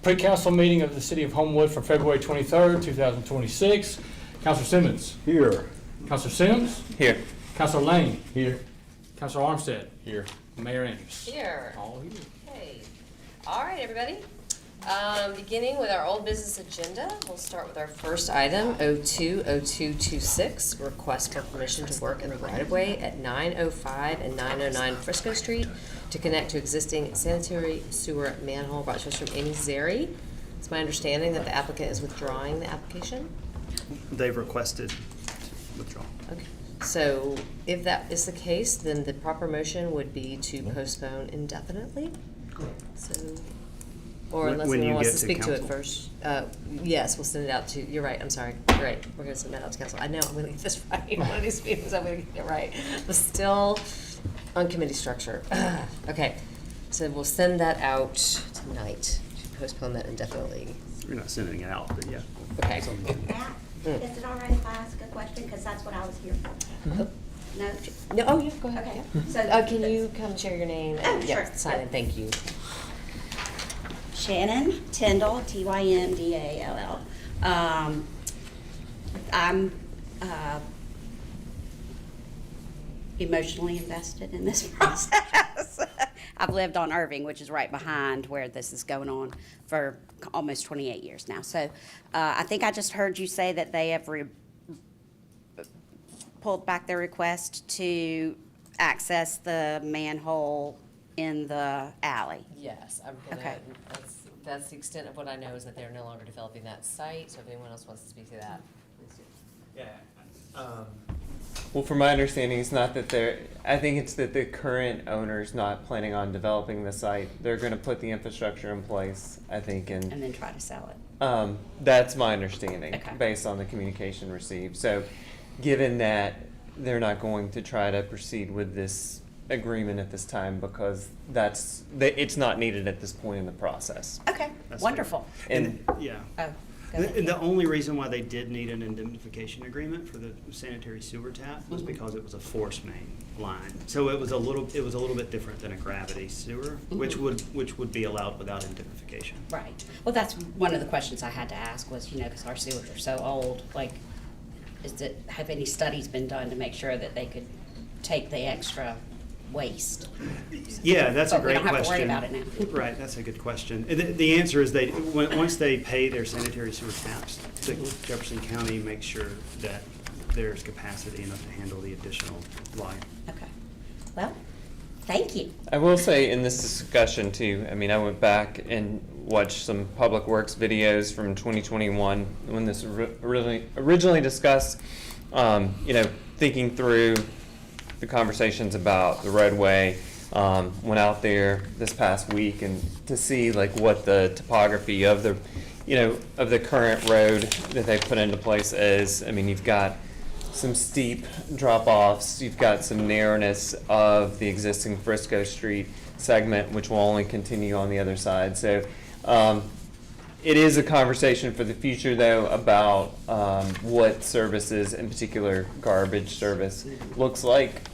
Pre-council meeting of the City of Homewood for February 23rd, 2026. Councilor Simmons. Here. Councilor Sims. Here. Councilor Lane. Here. Councilor Armstead. Here. Mayor Andrews. Here. All here. Okay. All right, everybody. Beginning with our old business agenda, we'll start with our first item, 020226, request for permission to work in the right-of-way at 905 and 909 Frisco Street to connect to existing sanitary sewer manhole, brought to us from Amy Zeri. It's my understanding that the applicant is withdrawing the application. They've requested withdrawal. Okay. So if that is the case, then the proper motion would be to postpone indefinitely. So, or When- unless when anyone you wants get to to speak to it council. first. Yes, we'll send it out to, you're right, I'm sorry. You're right. We're gonna send that out to council. I know, I'm gonna get this right. One of these meetings, I'm gonna get it right. But still on committee structure. Okay, so we'll send that out tonight to postpone that indefinitely. We're not sending it out, but yeah. Okay. Matt, is it all right if I ask a question? Because that's what I was here for. No? No, oh, yeah, go ahead. Okay. Yeah. So Can you come share your name? Oh, Yeah, sure. sign it, thank you. Shannon Tyndall, Tyndall. I'm emotionally invested in this process. I've lived on Irving, which is right behind where this is going on for almost 28 years now. So I think I just heard you say that they have pulled back their request to access the manhole in the alley. Yes, I'm gonna, Okay. that's the extent of what I know, is that they're no longer developing that site, so if anyone else wants to speak to that, please do. Yeah. Well, from my understanding, it's not that I think it's that the current owner's not planning on developing the site. They're gonna put the infrastructure in place, I think, And then try to sell it. that's my understanding, Okay. based on the communication received. So, given that they're not going to try to proceed with this agreement at this time because it's not needed at this point in the process. Okay, That's wonderful. And Yeah. Oh, go And ahead. the only reason why they did need an indemnification agreement for the sanitary sewer tap was because it was a force main line. So it was a little bit different than a gravity sewer, which would be allowed without indemnification. Right. Well, that's one of the questions I had to ask was, because our sewers are so old, like, have any studies been done to make sure that they could take the extra waste? Yeah, that's a But we great don't have to worry question. about it now. Right, that's a good question. The answer is once they pay their sanitary sewer taps, Jefferson County makes sure that there's capacity enough to handle the additional volume. Okay. Well, thank you. I will say in this discussion too, I mean, I went back and watched some Public Works videos from 2021 when this originally discussed, thinking through the conversations about the roadway. Went out there this past week and to see like what the topography of the current road that they put into place is. I mean, you've got some steep drop-offs, you've got some narrowness of the existing Frisco Street segment, which will only continue on the other side. So it is a conversation for the future, though, about what services, in particular garbage service, looks like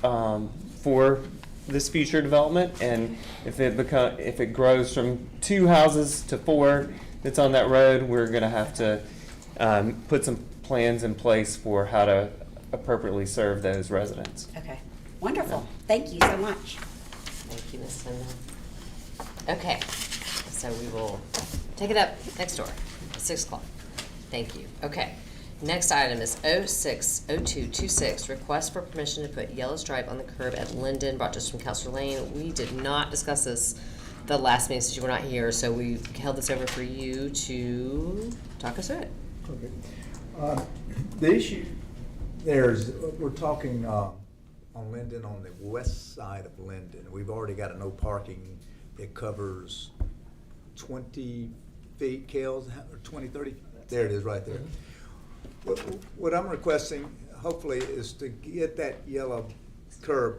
for this future development, and if it grows from 2 houses to 4 that's on that road, we're going to have to put some plans in place for how to appropriately serve those residents. Okay. Wonderful. Thank you so much. Thank you, Ms. Tyndall. Okay, so we will take it up next door, 6 o'clock. Thank you. Okay, next item is 060226, request for permission to put yellow stripe on the curb at Linden, brought to us from Councilor Lane. We did not discuss this the last meeting since you were not here, so we held this over for you to talk us through it. Okay. The issue we're talking on Linden, on the west side of Linden. We've already got a no parking. It covers 20 feet, Kels, or 20, 30? There it is, right there. What I'm requesting, hopefully, is to get that yellow curb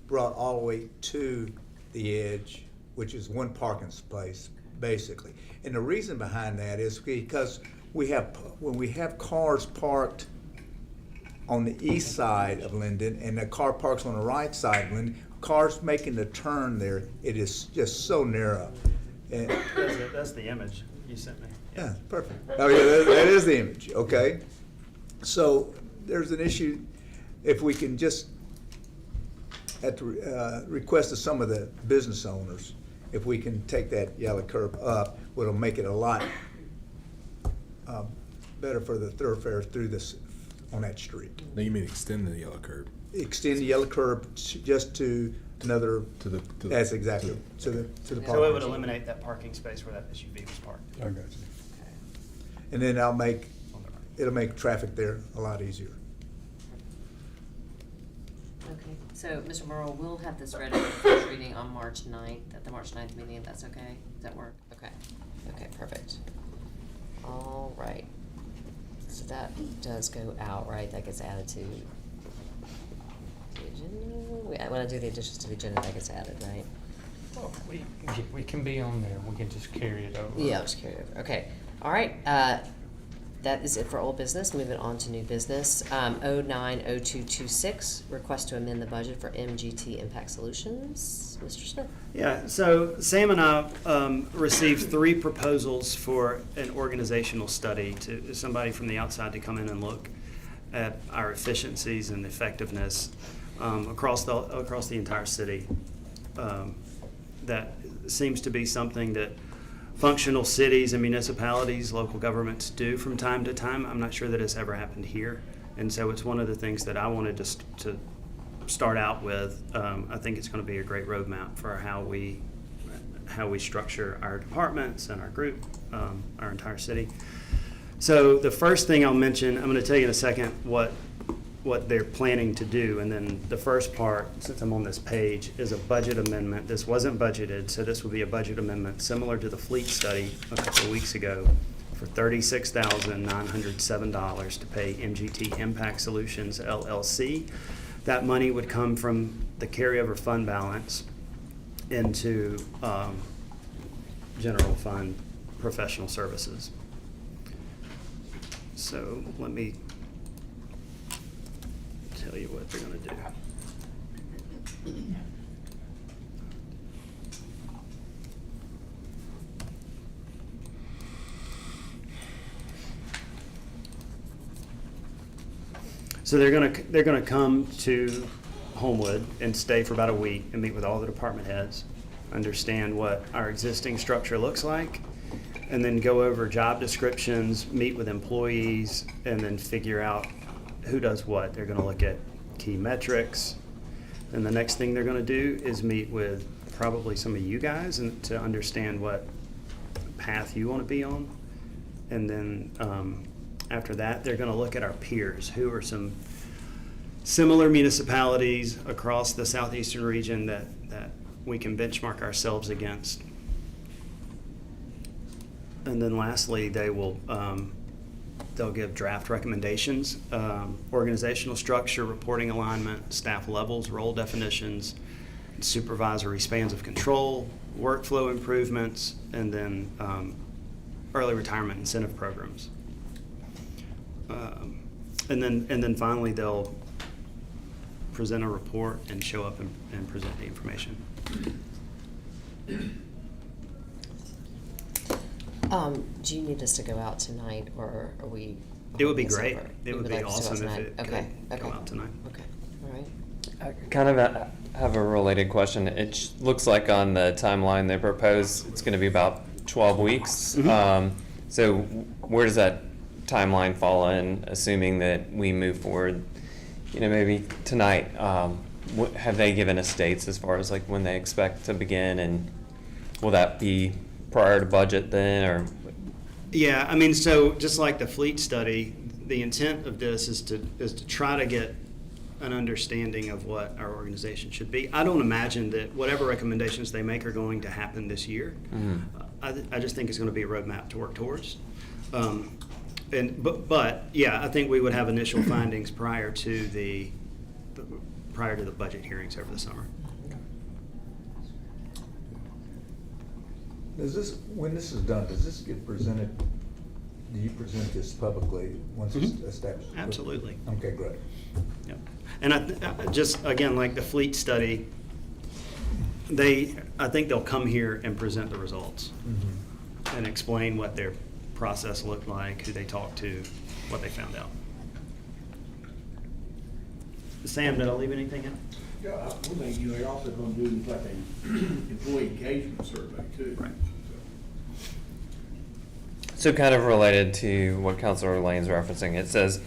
brought all the way to the edge, which is one parking space, basically. And the reason behind that is because when we have cars parked on the east side of Linden and the car parks on the right side of Linden, cars making the turn there, it is just so narrow. And That's the image. you sent me. Yeah, perfect. Oh, yeah, that is the image, okay? So there's an issue, if we can just, at the request of some of the business owners, if we can take that yellow curb up, it'll make it a lot better for the thoroughfares through this, on that street. No, you mean extend the yellow curb Extend the yellow curb just to another, to the. that's exactly, to the So it would parking. eliminate that parking space where that SUV was parked. I got you. And then On the right. it'll make traffic there a lot easier. Okay, so, Mr. Morrow, we'll have this ready for first reading on March 9th, at the March 9th meeting, if that's okay? Does that work? Okay, okay, perfect. All right. So that does go out, right? That gets added to the agenda? When I do the additions to the agenda, that gets added, right? Oh, we can be on there, we can just carry it over. Yeah, I'll just carry it over. Okay, all right, that is it for old business. Moving on to new business. 090226, request to amend the budget for MGT Impact Solutions. Mr. Smith? Yeah, so Sam and I received 3 proposals for an organizational study to somebody from the outside to come in and look at our efficiencies and effectiveness across the entire city. That seems to be something that functional cities and municipalities, local governments do from time to time. I'm not sure that it's ever happened here. And so it's one of the things that I wanted to start out with. I think it's going to be a great roadmap for how we structure our departments and our group, our entire city. So the first thing I'll mention, I'm going to tell you in a second what they're planning to do. And then the first part, since I'm on this page, is a budget amendment. This wasn't budgeted, so this will be a budget amendment similar to the fleet study a couple of weeks ago for $36,907 to pay MGT Impact Solutions LLC. That money would come from the carryover fund balance into general fund professional services. So let me tell you what they're going to do. So they're going to come to Homewood and stay for about a week and meet with all the department heads, understand what our existing structure looks like, and then go over job descriptions, meet with employees, and then figure out who does what. They're going to look at key metrics. And the next thing they're going to do is meet with probably some of you guys and to understand what path you want to be on. And then after that, they're going to look at our peers. Who are some similar municipalities across the southeastern region that we can benchmark ourselves against? And then lastly, they'll give draft recommendations, organizational structure, reporting alignment, staff levels, role definitions, supervisory spans of control, workflow improvements, and then early retirement incentive programs. And then finally, they'll present a report and show up and present the information. Do you need us to go out tonight, or are we? It would be holding this great. over? It You would be like us to go awesome if tonight? it could Okay, go okay. out tonight. Okay, all right. I kind of have a related question. It looks like on the timeline they propose, it's going to be about 12 weeks. So where does that timeline fall in, assuming that we move forward, maybe tonight? Have they given us dates as far as like when they expect to begin, and will that be prior to budget then, or? Yeah, I mean, so just like the fleet study, the intent of this is to try to get an understanding of what our organization should be. I don't imagine that whatever recommendations they make are going to happen this year. I just think it's going to be a roadmap to work towards. But yeah, I think we would have initial findings prior to the budget hearings over the summer. When this is done, does this get presented, do you present this publicly once it's established? Absolutely. Okay, great. Yep. And I just, again, like the fleet study, I think they'll come here and present the results. and explain what their process looked like, who they talked to, what they found out. Sam, did I leave anything out? Yeah, one thing, they're also gonna do like a employee engagement survey too. Right. So kind of related to what Councilor Lane's referencing, it says,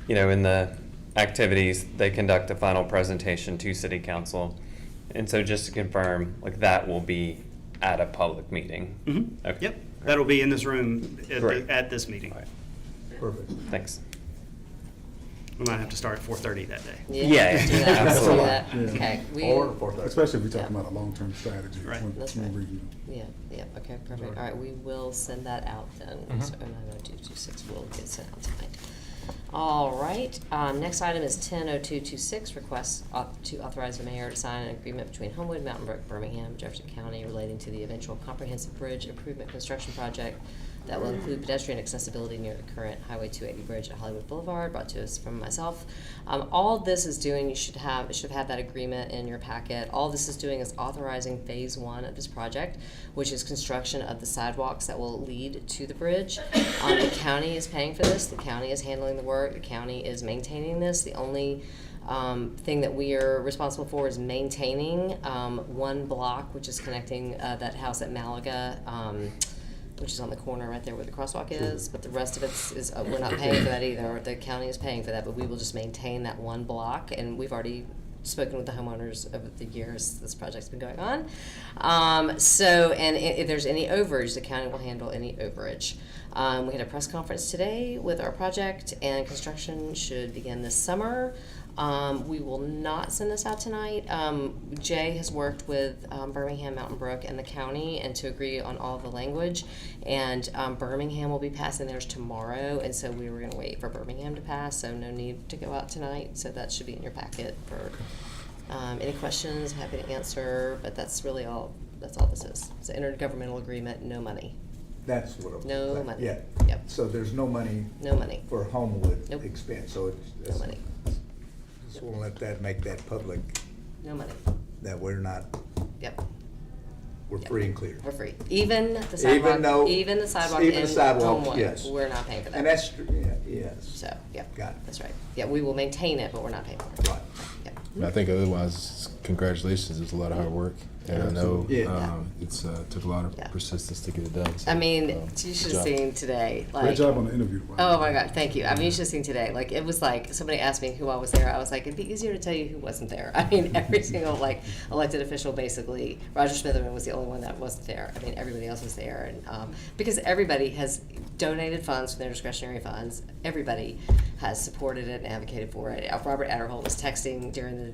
in the activities, they conduct a final presentation to City Council. And so just to confirm, like that will be at a public meeting? Mm-hmm. Okay. Yep, that'll be in this room Great. at this meeting. All right. Perfect. Thanks. We might have to start at 4:30 that day. Yeah, let's do that, let's do absolutely. that. Yeah. Okay, we, Or 4:30. Especially if we're talking Yeah. about a long-term strategy. Right. when- That's when right. review. yeah, okay, perfect. All right, we will send that out then. So 090226 will get sent out tonight. All right, next item is 100226, request to authorize the mayor to sign an agreement between Homewood, Mountain Brook, Birmingham, Jefferson County relating to the eventual comprehensive bridge improvement construction project that will include pedestrian accessibility near the current Highway 280 bridge at Hollywood Boulevard, brought to us from myself. All this is doing, it should have had that agreement in your packet. All this is doing is authorizing phase 1 of this project, which is construction of the sidewalks that will lead to the bridge. The county is paying for this. The county is handling the work. The county is maintaining this. The only thing that we are responsible for is maintaining one block, which is connecting that house at Malaga, which is on the corner right there where the crosswalk is, but the rest of it is we're not paying for that either. The county is paying for that, but we will just maintain that one block, and we've already spoken with the homeowners over the years this project's been going on. And if there's any overage, the county will handle any overage. We had a press conference today with our project, and construction should begin this summer. We will not send this out tonight. Jay has worked with Birmingham, Mountain Brook, and the county and to agree on all of the language. And Birmingham will be passing theirs tomorrow, and so we were going to wait for Birmingham to pass, so no need to go out tonight. So that should be in your packet for any questions. I'm happy to answer, but that's really all. That's all this is. It's an intergovernmental agreement, no money. That's what it was. No money. Yeah. Yep. So there's no money No money. for Homewood Nope. expense, so it's. No money. Just wanna let that, make that public, No money. that we're not, Yep. we're Yep. free and clear. We're free. Even the sidewalk. Even though. Even the sidewalk even the in sidewalk, Homewood, yes. we're not paying for that. And that's, yes. So, yeah. Got it. That's right. Yeah, we will maintain it, but we're not paying for it. Right. Yep. I think otherwise, congratulations. It's a lot of hard work, and I know Yeah. it's took a lot of Yeah. persistence to get it done. So, I mean, you good should have job. seen today. Like, Great job on the interview. oh my God, thank you. I mean, you should have seen today. Like, it was like somebody asked me who I was there. I was like, it'd be easier to tell you who wasn't there. I mean, every single like elected official, basically. Roger Smitherman was the only one that wasn't there. I mean, everybody else was there, and because everybody has donated funds from their discretionary funds, everybody has supported it and advocated for it. Robert Adderholt was texting during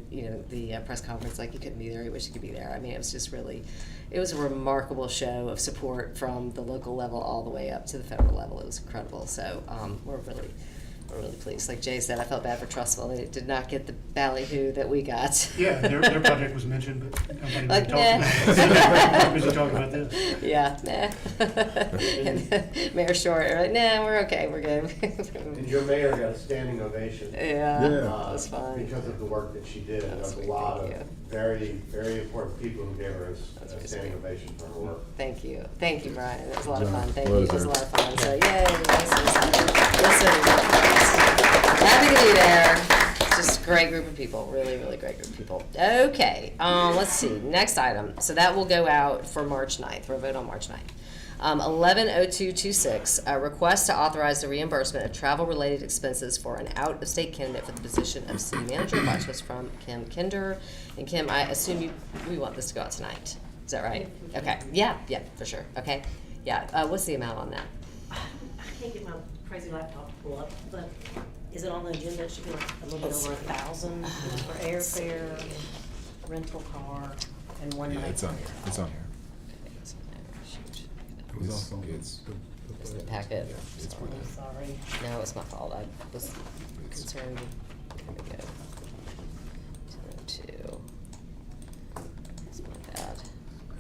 the press conference like he couldn't be there. He wished he could be there. I mean, it was just really, it was a remarkable show of support from the local level all the way up to the federal level. It was incredible. So we're really pleased. Like Jay said, I felt bad for Trustful. They did not get the ballyhoo that we got. Yeah, their project was mentioned, but nobody Like, really talked about it. Nobody was talking about this. Yeah, nah. And Mayor Short, like, nah, we're okay, we're good. And your mayor got a standing ovation. Yeah, Yeah. that was fun. Because of the work that she did. That was There's a sweet, lot thank of you. very, very important people who gave her That's a really standing sweet. ovation for her work. Thank you, Brian. It was a lot of Good fun. job. Thank Well you. It was a lot deserved. of fun. So yay! Listen, happy to be there. Just a great group of people. Really great group of people. Okay, let's see. Next item. So that will go out for March 9th. For a vote on March 9th. 110226, a request to authorize the reimbursement of travel-related expenses for an out-of-state candidate for the position of city manager. Watch this from Kim Kinder. And Kim, I assume we want this to go out tonight. Is that right? Okay. Yeah, for sure. Okay. Yeah. What's the amount on that? I can't get my crazy laptop to pull up, but is it on the agenda? It should be like a little bit over 1,000 for airfare, rental car, and one Yeah, night. it's on here. It's on here. Shoot. It was also on It's- It's in the packet. It's Sorry. I'm sorry. No, it's my fault. I was concerned. There we go. 202. That's my bad.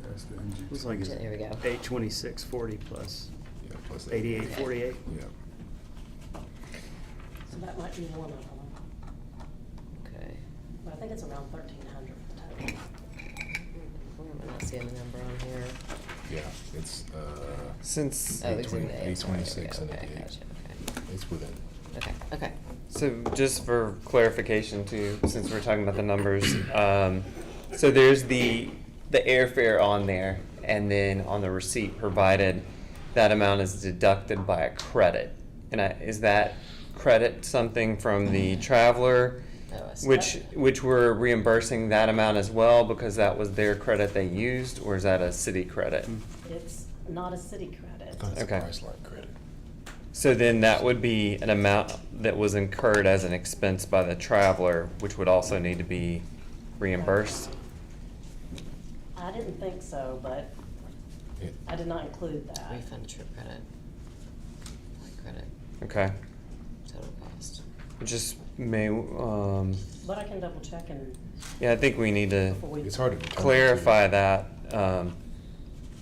That's the MG. Looks like it's Here we go. 826.40 plus Yeah, plus 88.48. Yeah. So that might be one of them. Okay. But I think it's around 1,300 total. Why am I not seeing the number on here? Yeah, it's, Since, Oh, it's in the 826 and okay, 88. gotcha, okay. it's within. Okay. so just for clarification too, since we're talking about the numbers, so there's the airfare on there, and then on the receipt provided, that amount is deducted by a credit. And is that credit something from the traveler, Oh, I see. which we're reimbursing that amount as well because that was their credit they used, or is that a city credit? It's not a city credit. That's Okay. Priceline credit. So then that would be an amount that was incurred as an expense by the traveler, which would also need to be reimbursed? I didn't think so, but It- I did not include that. Refund trip credit. Flight credit, Okay. total cost. It just may, But I can double check and yeah, I think we need to before we. It's hard to determine. clarify that,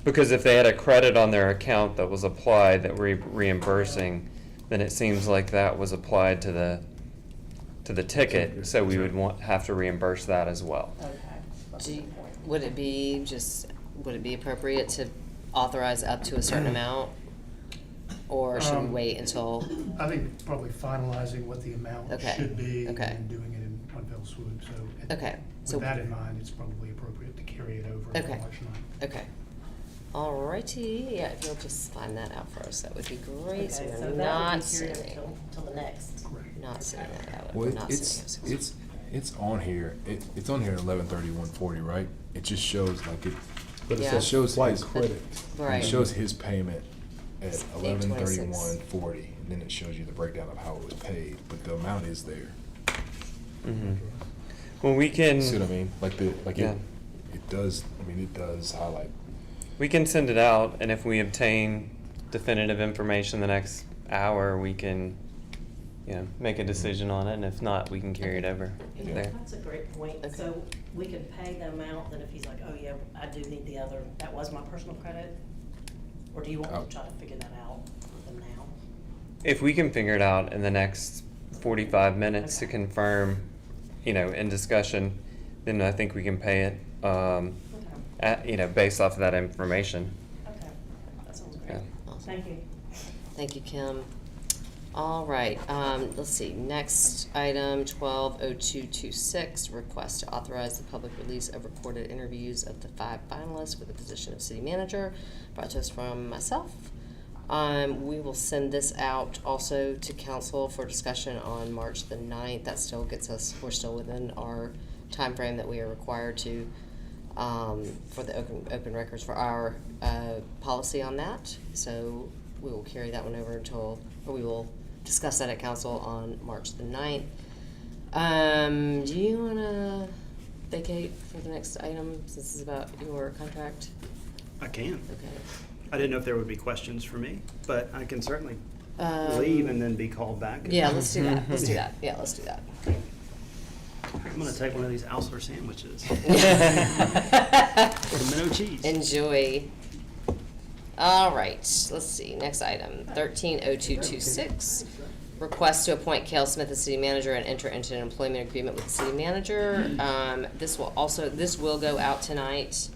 because if they had a credit on their account that was applied that we're reimbursing, then it seems like that was applied to the ticket, so we would have to reimburse that as well. Okay. That's Do a you, good point. would it be appropriate to authorize up to a certain amount? Or should we wait until, I think probably finalizing what the amount Okay, should be and okay. then doing it in one fell swoop. So Okay, so- with that in mind, it's probably appropriate to carry it over Okay. until March 9th. okay. Alrighty, yeah, if you'll just find that out for us, that would be great, so Okay, we're so that not would be carried sitting, over till the next. not sitting that out, Well, we're not sitting. it's on here. It's on here 11/31/40, right? It just shows like it. But it Yeah. says shows flight his- credit. Right. It shows his payment at It's 11/31/40, and then it shows you the breakdown of how it was paid. But the amount is there. Mhm. Well, we can. See what I mean? Yeah. It does. I mean, it does highlight. We can send it out, and if we obtain definitive information the next hour, we can, make a decision on it, and if not, we can carry it over Yeah, there. that's a great point. Okay. So we could pay the amount, then if he's like, oh yeah, I do need the other, that was my personal credit? Or do you want to try to figure that out with them now? If we can figure it out in the next 45 minutes to Okay. confirm, in discussion, then I think we can pay it, Okay, based off of that information. okay, that sounds great. Yeah. Awesome. Thank you. Thank you, Kim. All right, let's see, next item, 120226, request to authorize the public release of recorded interviews of the 5 finalists for the position of city manager, brought to us from myself. We will send this out also to council for discussion on March the 9th. That still gets us, we're still within our time frame that we are required to, for the open records for our, policy on that. So we will carry that one over or we will discuss that at council on March the 9th. Do you wanna vacate for the next item, since this is about your contract? I can. Okay. I didn't know if there would be questions for me, but I can certainly Um, leave and then be called back. Yeah, let's do that, let's do that, yeah, let's do that. I'm gonna take one of these Alsler sandwiches. With the minnow cheese. Enjoy. All right, let's see, next item, 130226. Request to appoint Cale Smith as city manager and enter into an employment agreement with the city manager. This will go out tonight.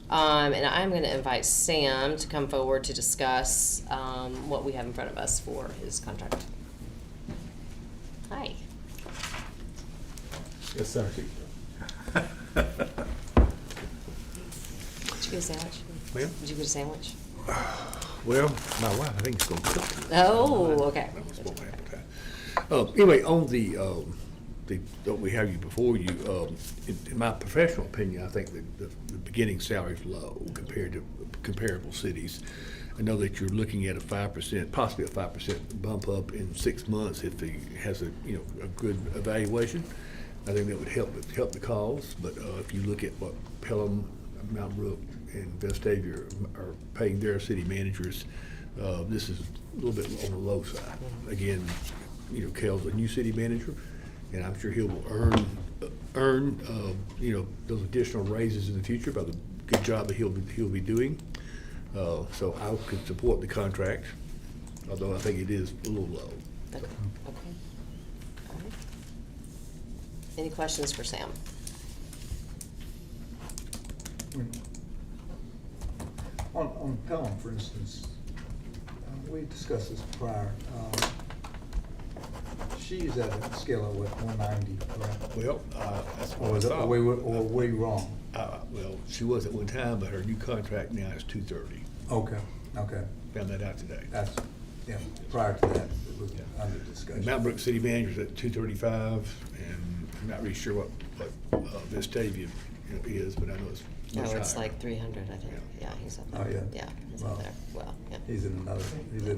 And I'm gonna invite Sam to come forward to discuss, what we have in front of us for his contract. Hi. Yes, sir. Did you get a sandwich? Well? Did you get a sandwich? Well, my wife, I think, is gonna cook. Oh, okay. That was what happened. Anyway, on don't we have you before you, in my professional opinion, I think the beginning salary is low compared to comparable cities. I know that you're looking at a 5%, possibly a 5% bump up in 6 months if he has a good evaluation. I think that would help the cause, but if you look at what Pelham, Mount Brook, and Vestavia are paying their city managers, this is a little bit on the low side. Again, Cale's a new city manager, and I'm sure he will earn those additional raises in the future by the good job that he'll be doing. So I could support the contract, although I think it is a little low. Okay. All right. Any questions for Sam? on Pelham, for instance, we discussed this prior. She's at a scale of what, 190, correct? Well, that's what Or I is it, thought. or were you wrong? Well, she was at one time, but her new contract now is 230. Okay, okay. Found that out today. That's, yeah, prior to that, it was under discussion. Mount Brook City Manager's at 235, and I'm not really sure what Vestavia is, but I know it's much No, higher. it's like 300, I think. Yeah, he's up there. Oh, yeah? Yeah, he's Wow. up there. Well, yeah. He's in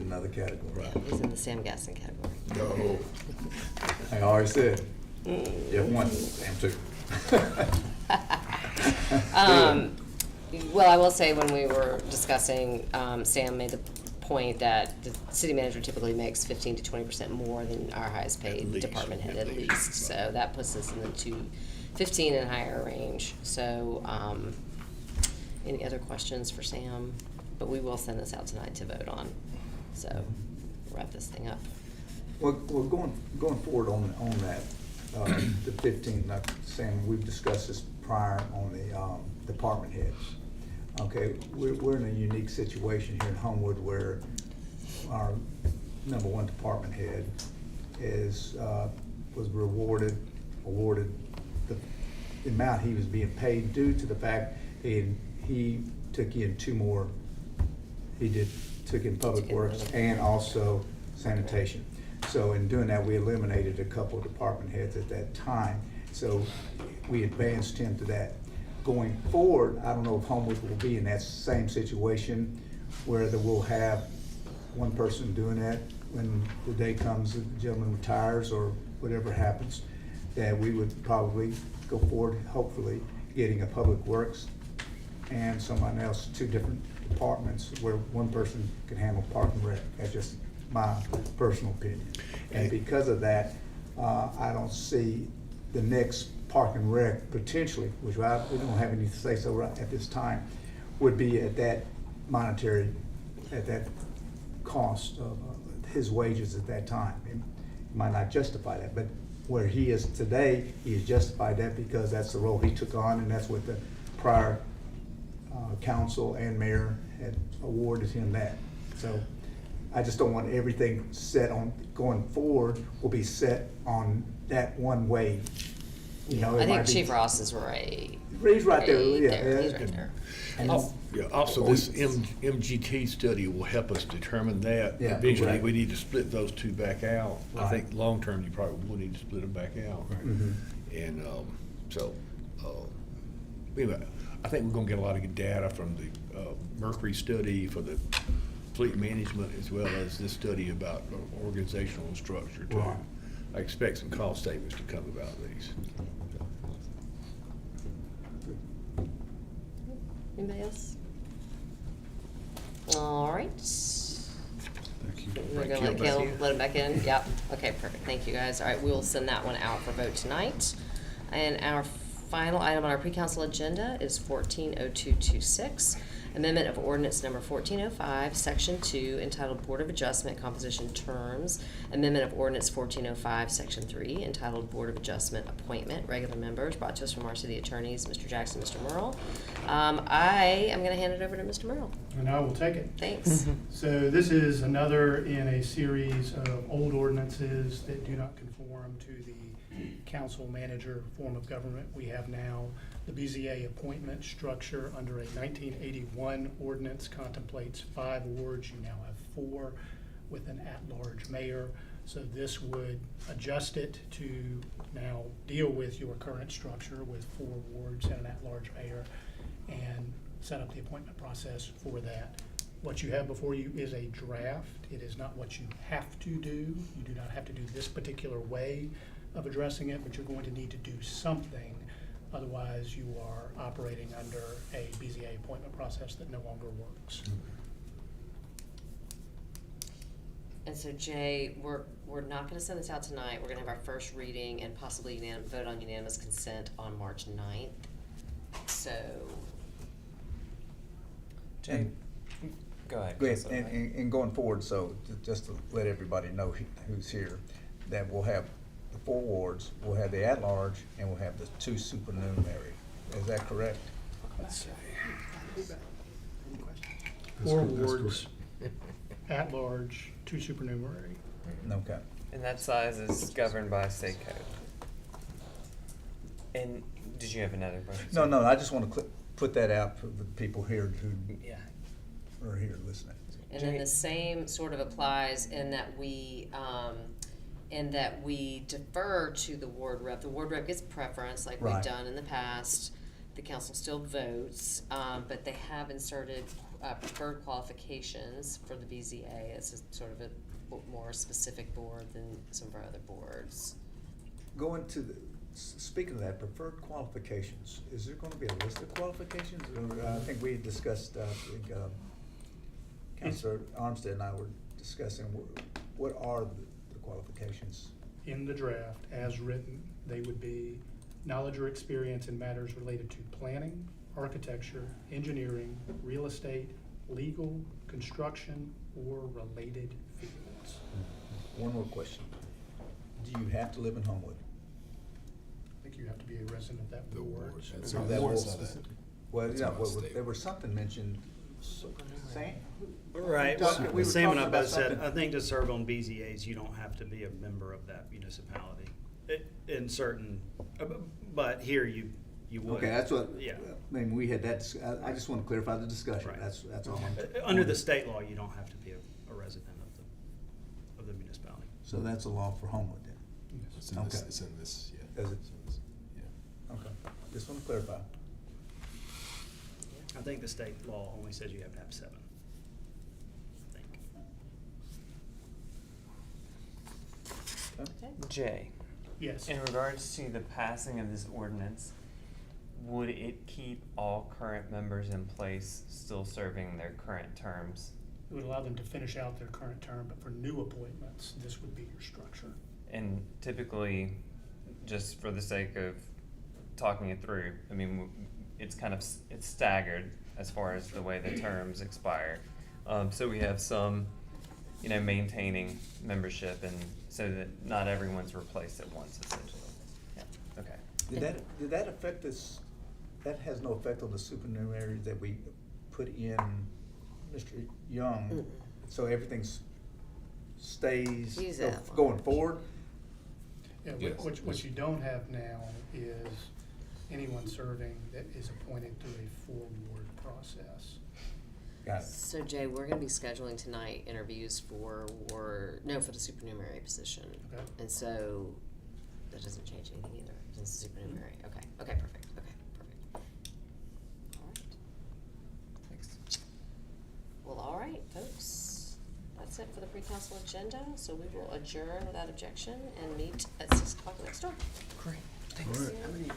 another category. Yeah, he's in the Sam Gaston category. No. I already said, you have one, damn two. Well, I will say, when we were discussing, Sam made the point that the city manager typically makes 15 to 20% more than our highest paid least, department head at at least, least. So that puts us in the 215 and higher range. So, any other questions for Sam? But we will send this out tonight to vote on. So, wrap this thing up. Well, going forward on that, the 15, like Sam, we've discussed this prior on the department heads. Okay, we're in a unique situation here in Homewood where our number one department head was awarded the amount he was being paid due to the fact he took in two more. Took in public works and also sanitation. So in doing that, we eliminated a couple of department heads at that time. So we advanced him to that. Going forward, I don't know if Homewood will be in that same situation where we'll have one person doing that when the day comes, the gentleman retires or whatever happens, that we would probably go forward, hopefully, getting a public works and someone else, two different departments where one person can handle park and rec. That's just my personal opinion. And because of that, I don't see the next park and rec potentially, which we don't have any say so right at this time, would be at that at that cost of his wages at that time. It might not justify that, but where he is today, he has justified that because that's the role he took on and that's what the prior council and mayor had awarded him that. So I just don't want everything set on, going forward will be set on that one way. You know, I it think might be- Chief Ross is right. He's right there, Right yeah. there, he's yeah. right there. And Also, this MGT study will help us determine that. Yeah, Eventually, correct. we need to split those two back out. I Right. think long-term, you probably will need to split them back out. Mhm. And anyway, I think we're gonna get a lot of good data from the Mercury study for the fleet management as well as this study about organizational structure too. Right. I expect some cost savings to come about these. Anybody else? All right. Thank you. We're gonna let Caleb let him back in? Yep. Okay, perfect. Thank you, guys. All right, we will send that one out for vote tonight. And our final item on our pre-council agenda is 140226, amendment of ordinance number 1405, section 2, entitled Board of Adjustment Composition Terms, amendment of ordinance 1405, section 3, entitled Board of Adjustment Appointment, regular members, brought to us from our city attorneys, Mr. Jackson, Mr. Merle. I am gonna hand it over to Mr. Merle. And I will take it. Thanks. So this is another in a series of old ordinances that do not conform to the council manager form of government we have now. The BZA appointment structure under a 1981 ordinance contemplates 5 wards. You now have 4 with an at-large mayor. So this would adjust it to now deal with your current structure with 4 wards and an at-large mayor and set up the appointment process for that. What you have before you is a draft. It is not what you have to do. You do not have to do this particular way of addressing it, but you're going to need to do something. Otherwise, you are operating under a BZA appointment process that no longer works. And so Jay, we're not gonna send this out tonight. We're gonna have our first reading and possibly vote on unanimous consent on March 9th. So, Jay, go ahead. Go ahead. Councilman Knight. And going forward, so just to let everybody know who's here, that we'll have the 4 wards, we'll have the at-large, and we'll have the 2 supernumerary. Is that correct? Let's see. Any questions? 4 That's wards, at large, 2 supernumerary. Okay. And that size is governed by state code. And did you have another question? No, I just want to put that out for the people here who Yeah. are here listening. And then the same sort of applies in that we defer to the ward rep. The ward rep gets preference, like we've Right. done in the past. The council still votes, but they have inserted preferred qualifications for the BZA. It's a sort of a more specific board than some of our other boards. Going to the, speaking of that, preferred qualifications, is there going to be a list of qualifications? Or, I think we discussed, Councilor Armstead and I were discussing, what are the qualifications? In the draft, as written, they would be knowledge or experience in matters related to planning, architecture, engineering, real estate, legal, construction, or related fields. One more question. Do you have to live in Homewood? I think you have to be a resident of that The ward. ward. So That's that what was- it said. Well, That's yeah, what I well, stated. there was something mentioned, Sam? Right, We were Sam and talking I about both said, something. I think to serve on BZAs, you don't have to be a member of that municipality. In certain, but here you would. Okay, that's what, Yeah. I mean, we had that, I just want to clarify the discussion, Right. that's all. Under the state law, you don't have to be a resident of the municipality. So that's a law for Homewood then? It's in this, Okay. it's in this, yeah. Is it? It's in this, yeah. Okay, just want to clarify. I think the state law only says you have to have 7. I think. Okay. Jay, Yes. in regards to the passing of this ordinance, would it keep all current members in place still serving their current terms? It would allow them to finish out their current term, but for new appointments, this would be your structure. And typically, just for the sake of talking it through, I mean, it's kind of, it's staggered as far as the way the terms expire. So we have some, maintaining membership, and so that not everyone's replaced at once, essentially. Yeah, okay. Did that affect this, that has no effect on the supernumerary that we put in, Mr. Young? So everything stays Use that one. going forward? Yeah, Yes. what you don't have now is anyone serving that is appointed through a 4-ward process. Got it. So Jay, we're gonna be scheduling tonight interviews for the supernumerary position. Okay. And so, that doesn't change anything either, since it's supernumerary. Okay, perfect. All right. Thanks. Well, all right, folks. That's it for the pre-council agenda, so we will adjourn without objection and meet at 6 o'clock next door. Great, All right.